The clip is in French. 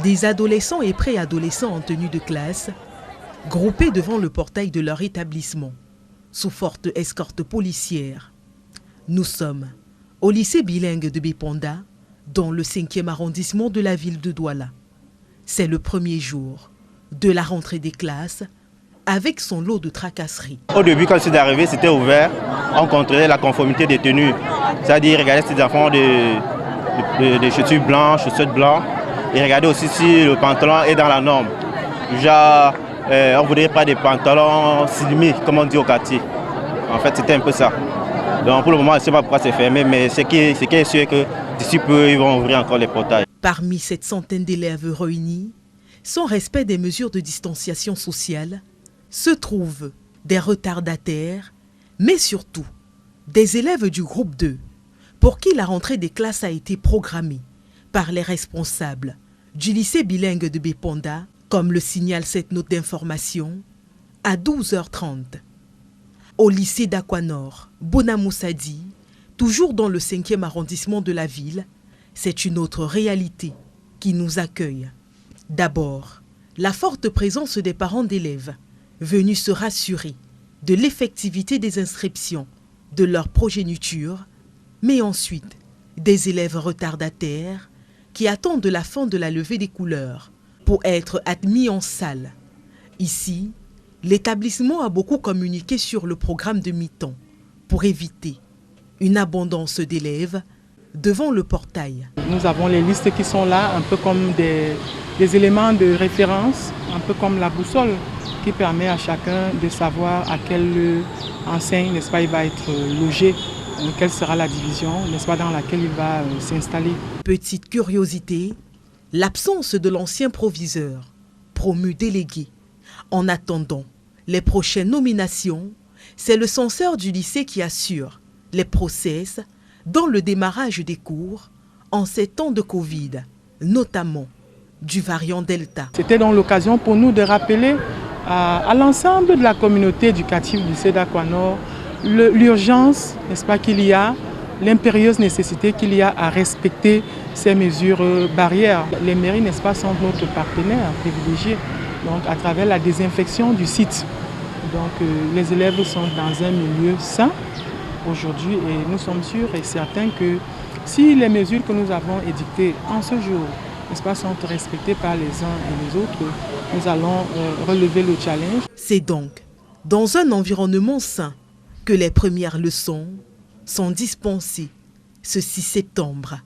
Des adolescents et préadolescents en tenue de classe, groupés devant le portail de leur établissement, sous forte escorte policière. Nous sommes au lycée bilingue de Bépanda, dans le 5e arrondissement de la ville de Douala. C'est le premier jour de la rentrée des classes, avec son lot de tracasseries. Au début, quand c'est arrivé, c'était ouvert. On contrôlait la conformité des tenues. C'est-à-dire, regarder ces enfants de chaussures blanches, chaussettes blanches. Et regarder aussi si le pantalon est dans la norme. Genre, on ne voudrait pas des pantalons slimés, comme on dit au quartier. En fait, c'était un peu ça. Donc, pour le moment, je ne sais pas pourquoi c'est fermé, mais ce qui est sûr, que d'ici peu, ils vont ouvrir encore les portails. Parmi cette centaine d'élèves réunis, sans respect des mesures de distanciation sociale, se trouvent des retardataires, mais surtout des élèves du groupe 2, pour qui la rentrée des classes a été programmée par les responsables du lycée bilingue de Bépanda, comme le signale cette note d'information, à 12h30. Au lycée d'Aquanor, Bonamoussadi, toujours dans le 5e arrondissement de la ville, c'est une autre réalité qui nous accueille. D'abord, la forte présence des parents d'élèves venus se rassurer de l'effectivité des inscriptions de leur progéniture, mais ensuite des élèves retardataires qui attendent la fin de la levée des couleurs pour être admis en salle. Ici, l'établissement a beaucoup communiqué sur le programme de mi-temps pour éviter une abondance d'élèves devant le portail. Nous avons les listes qui sont là, un peu comme des éléments de référence, un peu comme la boussole, qui permet à chacun de savoir à quelle enseigne, n'est-ce pas, il va être logé, quelle sera la division, n'est-ce pas, dans laquelle il va s'installer. Petite curiosité, l'absence de l'ancien proviseur, promu délégué. En attendant les prochaines nominations, c'est le censeur du lycée qui assure les process dans le démarrage des cours en ces temps de Covid, notamment du variant Delta. C'était donc l'occasion pour nous de rappeler à l'ensemble de la communauté éducative du lycée d'Aquanor l'urgence, n'est-ce pas, qu'il y a, l'impérieuse nécessité qu'il y a à respecter ces mesures barrières. Les mairies, n'est-ce pas, sont notre partenaire privilégié, donc à travers la désinfection du site. Donc les élèves sont dans un milieu sain aujourd'hui et nous sommes sûrs et certains que si les mesures que nous avons édictées en ce jour, n'est-ce pas, sont respectées par les uns et les autres, nous allons relever le challenge. C'est donc dans un environnement sain que les premières leçons sont dispensées ce 6 septembre.